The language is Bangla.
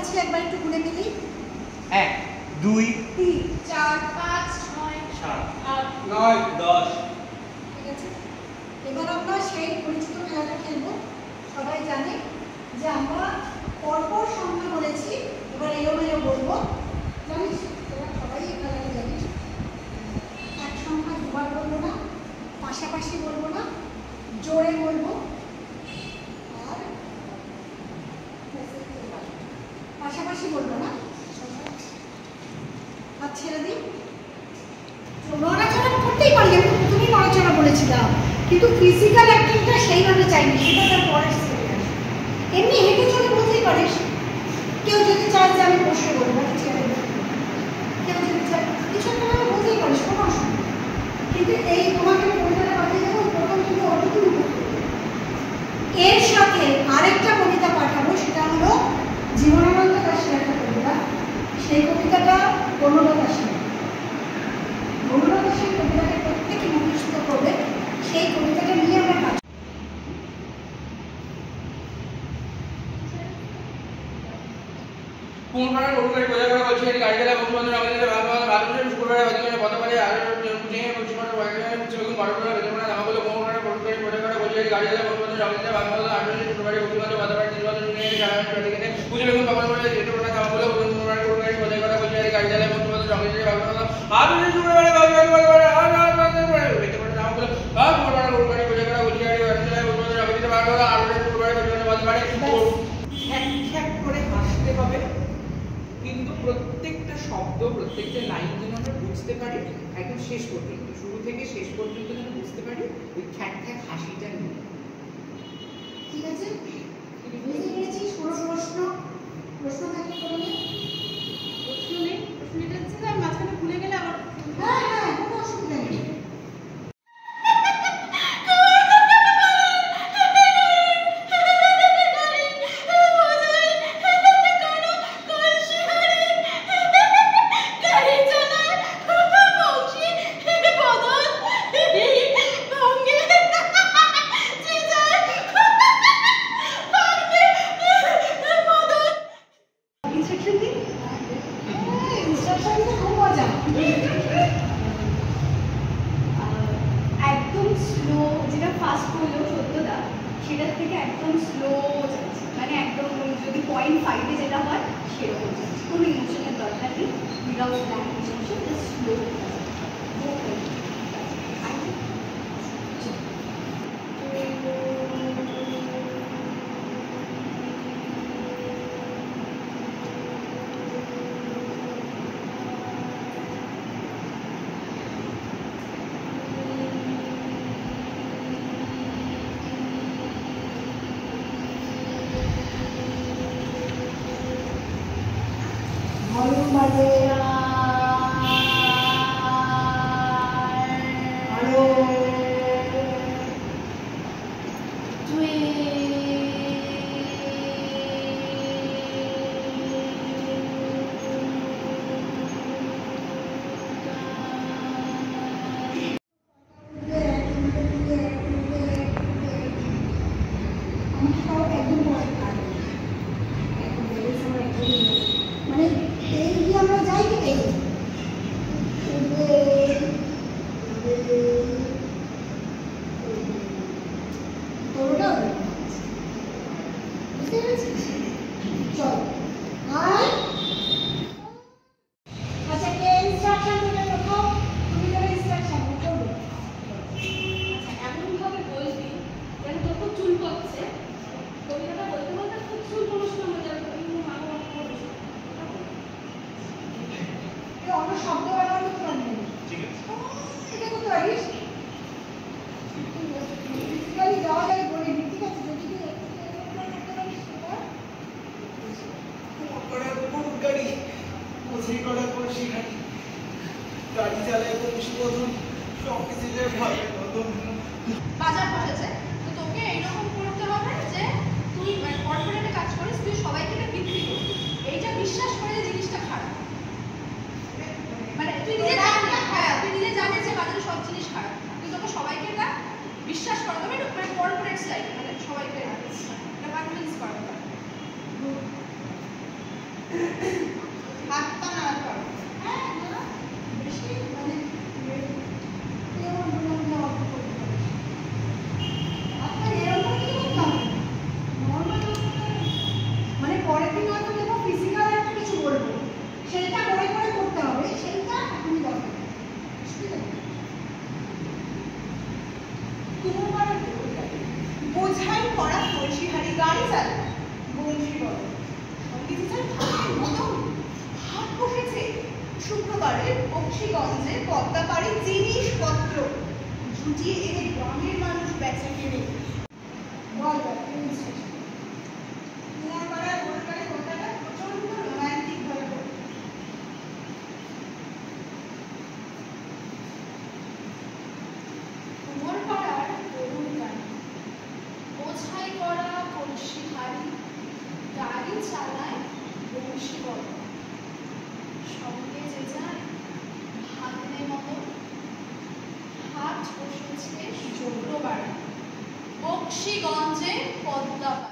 আছে একবার একটু গুনে মিলি। 1 2 3 4 5 6 7 8 9 10। ঠিক আছে, এবার আমরা সেই পরিচিত খেলাটা খেলবো। সবাই জানে যে আমরা পরপর সংখ্যা বলেছি, এবার এলোমেলো বলবো। জানিস তোরা সবাই এই খেলাটা জানিস। এক সংখ্যা দুবার বলবো না, পাশাপাশি বলবো না, জোরে বলবো। আর পাশাপাশি বলবো না, হাত ছেড়ে দিই। নড়াচড়া করতেই পারি, আমি প্রথমেই নড়াচড়া বলেছিলাম, কিন্তু ফিজিক্যাল অ্যাক্টিংটা সেইভাবে চাইনি, সেটা তার পরের স্টেপে আসে। এমনি হেঁটে চলে বলতেই পারিস। কেউ যদি চায় যে আমি বসে বলবো, চেয়ারে কেউ যদি চায় কিছু একটা ভাবে বলতেই পারিস, কোনো অসুবিধা। কিন্তু এই তোমাকে কবিতাটা পাঠিয়ে দেবো, প্রথম কিন্তু অতটুকু করতে হবে। এর সাথে আরেকটা কবিতা পাঠাবো, সেটা হলো জীবনানন্দ দাশের একটা কবিতা। সেই কবিতাটা বনলতা দাশের। বনলতা দাশের কবিতাকে প্রত্যেকে মুখস্থ করবে, সেই কবিতাটা নিয়ে আমরা কাজ। কোনখানে রোডকারী বোঝা করে বলছি গাড়ি চালা বন্ধু-বান্ধব আমাদের ভালোবাসা শুক্রবারে বাজারে কথা বলে আর বুঝিয়ে বলছি মানে বাজারে কিছু রকম বড় বড় বেতন না আমাকে বলে কোনখানে রোডকারী বোঝা করে বলছি গাড়ি চালা বন্ধু-বান্ধব আমাদের ভালোবাসা আর শুক্রবারে বন্ধু-বান্ধব কথা বলে দিনবারে নিয়ে যায় প্রতিদিনে বুঝে রকম তখন বলে যেটা না কাম বলে কোনখানে রোডকারী বোঝা করে বলছি গাড়ি চালা বন্ধু-বান্ধব আমাদের ভালোবাসা আর শুক্রবারে বাজারে আর বেতন না বলে আর কোনখানে রোডকারী বোঝা করে বলছি গাড়ি চালা বন্ধু-বান্ধব আমাদের ভালোবাসা আর শুক্রবারে বন্ধু-বান্ধব খ্যাক করে হাসতে হবে, কিন্তু প্রত্যেকটা শব্দ প্রত্যেকটা লাইন যেন আমরা বুঝতে পারি, একদম শেষ পর্যন্ত, শুরু থেকে শেষ পর্যন্ত যেন বুঝতে পারি, ওই খ্যাক খ্যাক হাসিটা নিয়ে। ঠিক আছে, বুঝে নিয়েছিস? কোনো প্রশ্ন থাকলে করবে। প্রশ্ন নেই, প্রশ্ন এটা হচ্ছে যে মাঝখানে ভুলে গেলে আবার হ্যাঁ হ্যাঁ, কোনো অসুবিধা নেই। একদম স্লো, যেটা ফাস্ট করলেও সত্যতা সেটার থেকে একদম স্লো যাচ্ছে, মানে একদম যদি 0.5-এ যেটা হয় সেরকম যাচ্ছে, কোনো ইমোশনের দরকার নেই, without language emotion, just slow. Volume বাড়বে আরো। মানে এই যে আমরা যাই কি এই বুঝতে পেরেছিস? চল আর আচ্ছা, কে ইনস্ট্রাকশন দেবে প্রথম? তুমি দেবে ইনস্ট্রাকশন করবে। এমনভাবে বলবি যেন তোর খুব চুল পড়ছে, কবিতাটা বলতে বলতে খুব চুল পড়াশোনা হয়ে যাবে, অন্য শব্দ ব্যবহার করতে পারবি। ঠিক আছে, এটা করতে পারিস। ফিজিক্যালি যাওয়া যায় বলে ঠিক আছে, যদি তুই করতে পারিস সেটা। গাড়ি কোথায় করার পর সেখানে গাড়ি চালায় বংশীবদন সব কিছু ভাবে নতুন বাজার বসেছে, তো তোকে এইরকম করতে হবে যে তুই কর্পোরেটে কাজ করিস, তুই সবাইকে এটা বিক্রি করবি, এইটা বিশ্বাস করে যে জিনিসটা খারাপ, মানে তুই নিজে জানিস, হ্যাঁ তুই নিজে জানিস যে বাজারে সব জিনিস খারাপ, তুই তোকে সবাইকে এটা বিশ্বাস করাতে হবে, মানে কর্পোরেট স্টাইল, মানে সবাইকে এটা কনভিন্স করাতে হবে। হাত পা নাড়াতে পারো। হ্যাঁ না বেশি মানে এরকম মনে অল্প করতে পারে আপনার এরকম কি করতে হবে নর্মাল মানে পরের দিন হয়তো দেখো ফিজিক্যাল একটা কিছু বলবো সেইটা করে করে করতে হবে সেইটা এখনই দরকার তোমার পাড়ার বোঝাই করা কলসি হাড়ি গাড়ি চালা বংশী বল সঙ্গে যে ভাতের মতন হাট বসেছে শুক্রবারে বংশীগঞ্জে পদ্মাপাড়ি জিনিসপত্র জুটিয়ে এনে গ্রামের মানুষ বেচে কেনে বল তোমার পাড়ার গোলকারে কথাটা প্রচন্ড রোমান্টিক ভাবে বলে। তোমার পাড়ার গরুর গাড়ি বোঝাই করা কলসি হাড়ি গাড়ি চালায় বংশী বল সঙ্গে যে যায় ভাতের মতো হাট বসেছে শুক্রবারে বংশীগঞ্জে পদ্মাপাড়ি